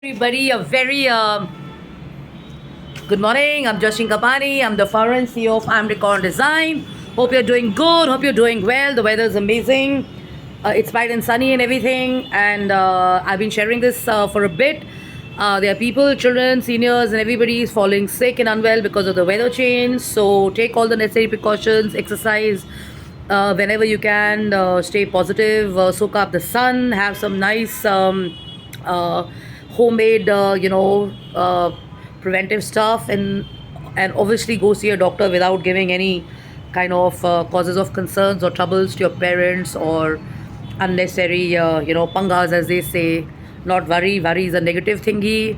Everybody, a very good morning. I'm Jashin Kapani. I'm the founder and CEO of Amricon Design. Hope you're doing good. Hope you're doing well. The weather is amazing. It's bright and sunny and everything. And I've been sharing this for a bit. There are people, children, seniors, and everybody is falling sick and unwell because of the weather change. So take all the necessary precautions, exercise whenever you can, stay positive, soak up the sun, have some nice homemade, preventive stuff, and obviously go see a doctor without giving any kind of causes of concerns or troubles to your parents or unnecessary, pangas as they say. Not worry. Worry is a negative thingy,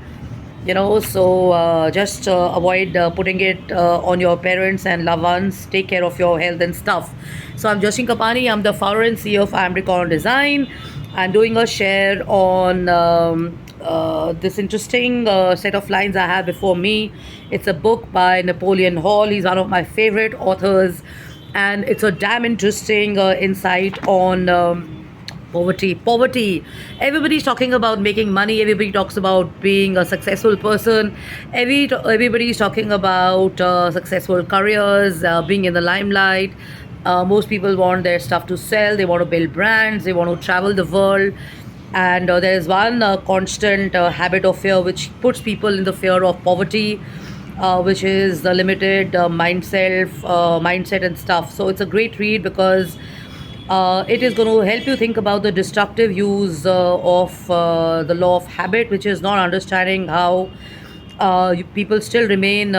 so just avoid putting it on your parents and loved ones. Take care of your health and stuff. So I'm Jashin Kapani. I'm the founder and CEO of Amricon Design. I'm doing a share on this interesting set of lines I have before me. It's a book by Napoleon Hall. He's one of my favorite authors, and it's a damn interesting insight on poverty. Everybody's talking about making money. Everybody talks about being a successful person. Everybody's talking about successful careers, being in the limelight. Most people want their stuff to sell. They want to build brands. They want to travel the world. And there's one constant habit of fear which puts people in the fear of poverty, which is the limited mindset and stuff. So it's a great read because it is going to help you think about the destructive use of the law of habit, which is not understanding how people still remain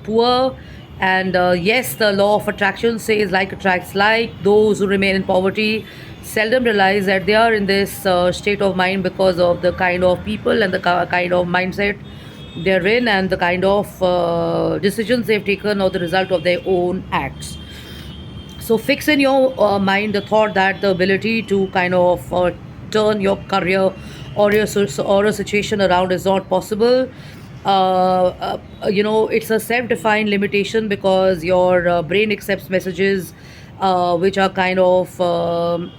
poor. And yes, the law of attraction says like attracts like. Those who remain in poverty seldom realize that they are in this state of mind because of the kind of people and the kind of mindset they're in, and the kind of decisions they've taken or the result of their own acts. So fix in your mind the thought that the ability to kind of turn your career or a situation around is not possible. It's a self-defined limitation because your brain accepts messages which are kind of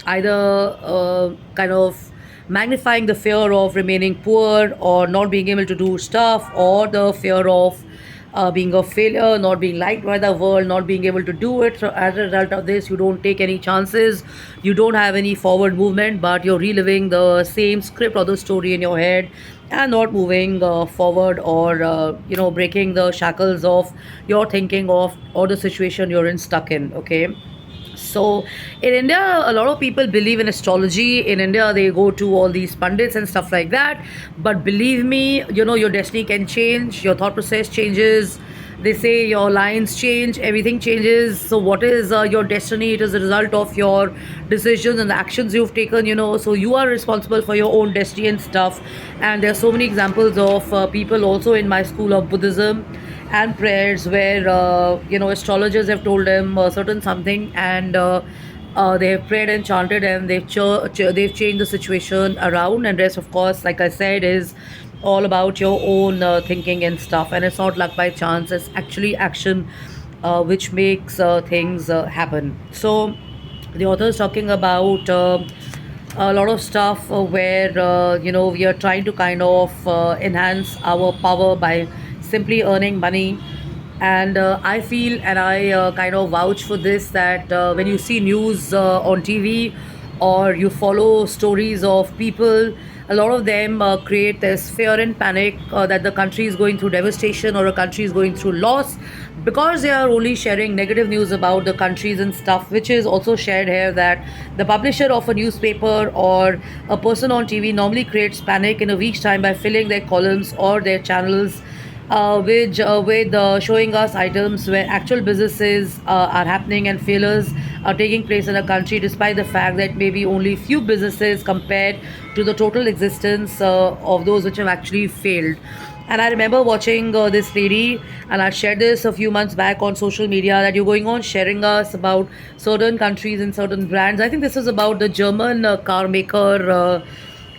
either kind of magnifying the fear of remaining poor or not being able to do stuff, or the fear of being a failure, not being liked by the world, not being able to do it. So as a result of this, you don't take any chances, you don't have any forward movement, but you're reliving the same script or the story in your head and not moving forward, or breaking the shackles of your thinking of or the situation you're in stuck in. Okay, so in India, a lot of people believe in astrology. In India, they go to all these pundits and stuff like that. But believe me, your destiny can change, your thought process changes. They say your lines change, everything changes. So what is your destiny? It is a result of your decisions and the actions you've taken. So you are responsible for your own destiny and stuff. And there are so many examples of people also in my school of Buddhism and prayers where astrologers have told them certain something, and they have prayed and chanted, and they've changed the situation around. And rest, of course, like I said, is all about your own thinking and stuff. And it's not luck by chance, it's actually action which makes things happen. So the author is talking about a lot of stuff where we are trying to kind of enhance our power by simply earning money. And I feel, and I kind of vouch for this, that when you see news on TV or you follow stories of people, a lot of them create this fear and panic that the country is going through devastation or a country is going through loss, because they are only sharing negative news about the countries and stuff, which is also shared here, that the publisher of a newspaper or a person on TV normally creates panic in a week's time by filling their columns or their channels with showing us items where actual businesses are happening and failures are taking place in a country, despite the fact that maybe only few businesses compared to the total existence of those which have actually failed. And I remember watching this lady, and I shared this a few months back on social media, that you're going on sharing us about certain countries and certain brands. I think this is about the German car maker.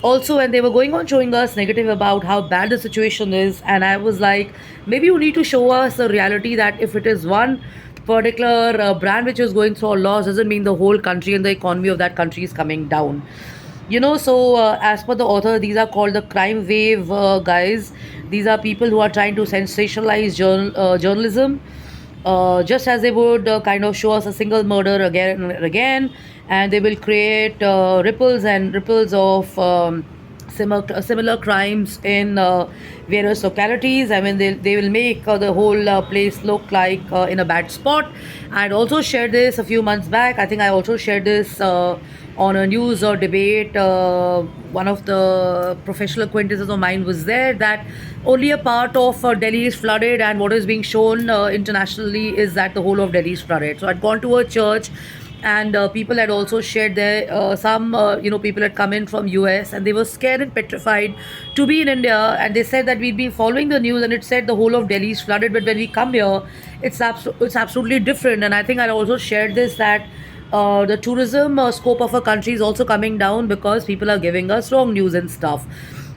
Also, and they were going on showing us negative about how bad the situation is, and I was like, maybe you need to show us the reality, that if it is one particular brand which is going through a loss, doesn't mean the whole country and the economy of that country is coming down. As per the author, these are called the crime wave guys. These are people who are trying to sensationalize journalism, just as they would kind of show us a single murder again and again, and they will create ripples and ripples of similar crimes in various localities. I mean, they will make the whole place look like in a bad spot. I'd also shared this a few months back. I think I also shared this on a news or debate. One of the professional acquaintances of mine was there that only a part of Delhi is flooded, and what is being shown internationally is that the whole of Delhi is flooded. So I'd gone to a church, and people had also shared their some people had come in from US, and they were scared and petrified to be in India, and they said that we'd been following the news and it said the whole of Delhi is flooded, but when we come here, it's absolutely different. And I think I also shared this that the tourism scope of a country is also coming down because people are giving us wrong news and stuff.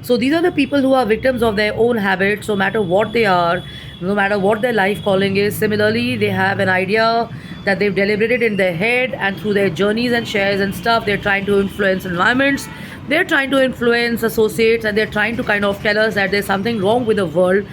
So these are the people who are victims of their own habits, no matter what they are, no matter what their life calling is. Similarly, they have an idea that they've deliberated in their head, and through their journeys and shares and stuff, they're trying to influence environments, they're trying to influence associates, and they're trying to kind of tell us that there's something wrong with the world,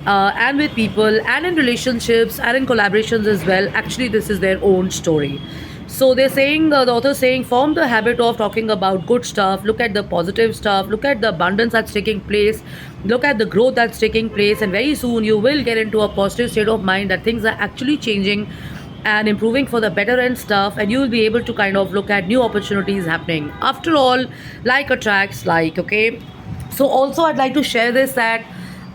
and with people, and in relationships, and in collaborations as well. Actually, this is their own story. So they're saying, the author's saying, form the habit of talking about good stuff, look at the positive stuff, look at the abundance that's taking place, look at the growth that's taking place, and very soon you will get into a positive state of mind that things are actually changing and improving for the better and stuff, and you will be able to kind of look at new opportunities happening. After all, like attracts like, okay? So also I'd like to share this that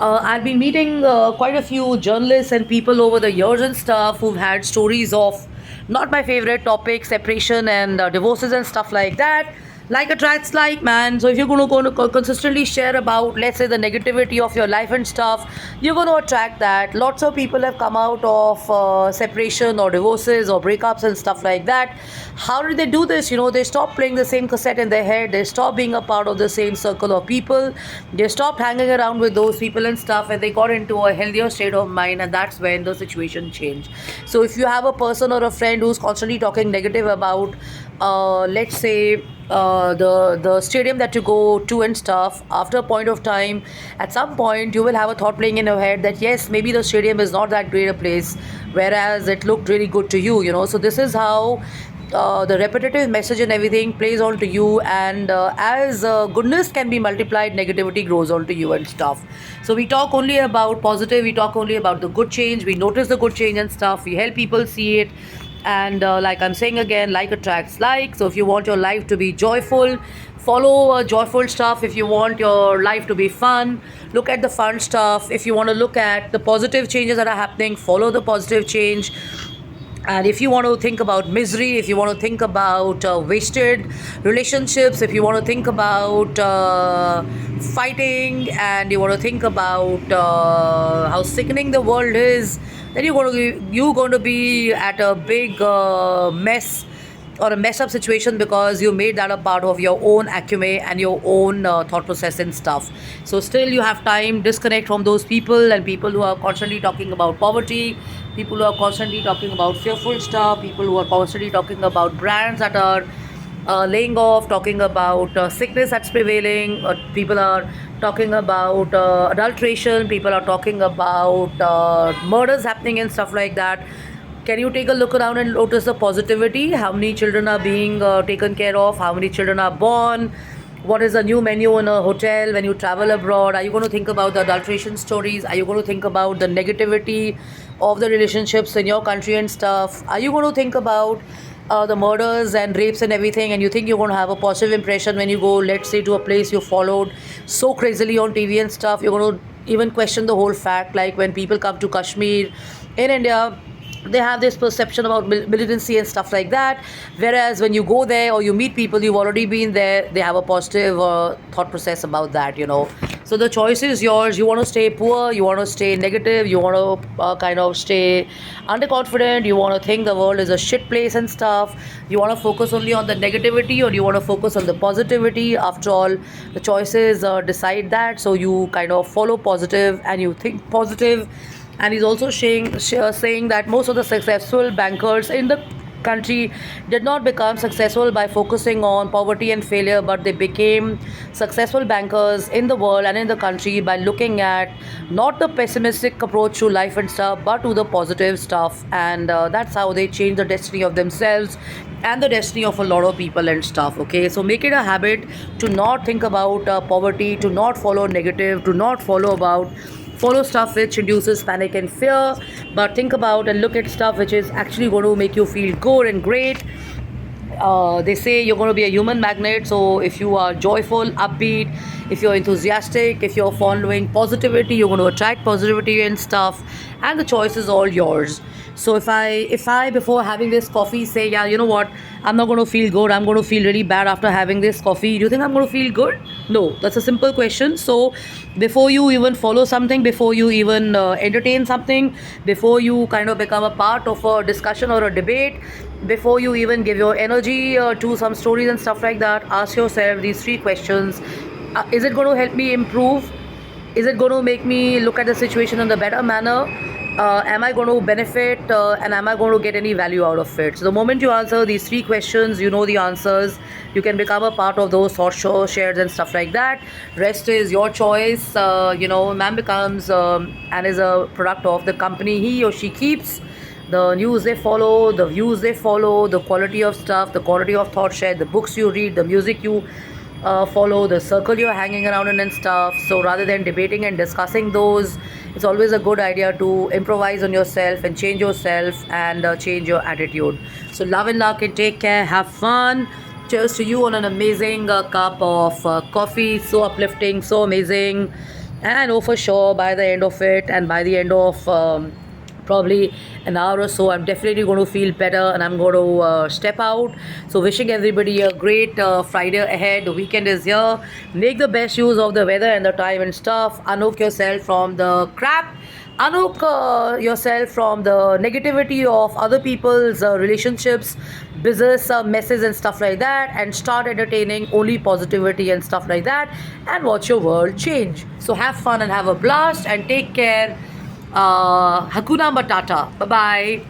I've been meeting quite a few journalists and people over the years and stuff who've had stories of not my favorite topic, separation and divorces and stuff like that. Like attracts like, man. So if you're going to consistently share about, let's say, the negativity of your life and stuff, you're going to attract that. Lots of people have come out of separation or divorces or breakups and stuff like that. How did they do this? They stopped playing the same cassette in their head. They stopped being a part of the same circle of people. They stopped hanging around with those people and stuff, and they got into a healthier state of mind, and that's when the situation changed. So if you have a person or a friend who's constantly talking negative about, let's say, the stadium that you go to and stuff, after a point of time, at some point you will have a thought playing in your head that yes, maybe the stadium is not that great a place, whereas it looked really good to you. So this is how the repetitive message and everything plays on to you, and as goodness can be multiplied, negativity grows on to you and stuff. So we talk only about positive, we talk only about the good change, we notice the good change and stuff, we help people see it. And like I'm saying again, like attracts like. So if you want your life to be joyful, follow joyful stuff. If you want your life to be fun, look at the fun stuff. If you want to look at the positive changes that are happening, follow the positive change. And if you want to think about misery, if you want to think about wasted relationships, if you want to think about fighting, and you want to think about how sickening the world is, then you're going to be at a big mess or a mess up situation, because you made that a part of your own acumen and your own thought process and stuff. So still you have time, disconnect from those people, and people who are constantly talking about poverty, people who are constantly talking about fearful stuff, people who are constantly talking about brands that are laying off, talking about sickness that's prevailing, people are talking about adulteration, people are talking about murders happening and stuff like that. Can you take a look around and notice the positivity? How many children are being taken care of? How many children are born? What is the new menu in a hotel when you travel abroad? Are you going to think about the adulteration stories? Are you going to think about the negativity of the relationships in your country and stuff? Are you going to think about the murders and rapes and everything, and you think you're going to have a positive impression when you go, let's say, to a place you followed so crazily on TV and stuff? You're going to even question the whole fact, like when people come to Kashmir in India, they have this perception about militancy and stuff like that, whereas when you go there or you meet people you've already been there, they have a positive thought process about that. So the choice is yours. You want to stay poor, you want to stay negative, you want to kind of stay underconfident, you want to think the world is a shit place and stuff, you want to focus only on the negativity, or you want to focus on the positivity. After all, the choices decide that. So you kind of follow positive and you think positive. And he's also saying that most of the successful bankers in the country did not become successful by focusing on poverty and failure, but they became successful bankers in the world and in the country by looking at not the pessimistic approach to life and stuff, but to the positive stuff. And that's how they change the destiny of themselves and the destiny of a lot of people and stuff. Okay, so make it a habit to not think about poverty, to not follow negative, to not follow stuff which induces panic and fear, but think about and look at stuff which is actually going to make you feel good and great. They say you're going to be a human magnet, so if you are joyful, upbeat, if you're enthusiastic, if you're following positivity, you're going to attract positivity and stuff, and the choice is all yours. So if I before having this coffee say, yeah, you know what, I'm not going to feel good, I'm going to feel really bad after having this coffee, do you think I'm going to feel good? No, that's a simple question. So before you even follow something, before you even entertain something, before you kind of become a part of a discussion or a debate, before you even give your energy to some stories and stuff like that, ask yourself these three questions. Is it going to help me improve? Is it going to make me look at the situation in a better manner? Am I going to benefit, and am I going to get any value out of it? So the moment you answer these three questions, you know the answers. You can become a part of those thought show shares and stuff like that. Rest is your choice. Man becomes and is a product of the company he or she keeps, the news they follow, the views they follow, the quality of stuff, the quality of thought share, the books you read, the music you follow, the circle you're hanging around in and stuff. So rather than debating and discussing those, it's always a good idea to improvise on yourself and change yourself and change your attitude. So love and luck and take care. Have fun. Cheers to you on an amazing cup of coffee. So uplifting, so amazing. And I know for sure by the end of it and by the end of probably an hour or so, I'm definitely going to feel better and I'm going to step out. So wishing everybody a great Friday ahead. The weekend is here. Make the best use of the weather and the time and stuff. Unhook yourself from the crap. Unhook yourself from the negativity of other people's relationships, business messes and stuff like that, and start entertaining only positivity and stuff like that, and watch your world change. So have fun and have a blast and take care. Hakuna Matata. Bye bye.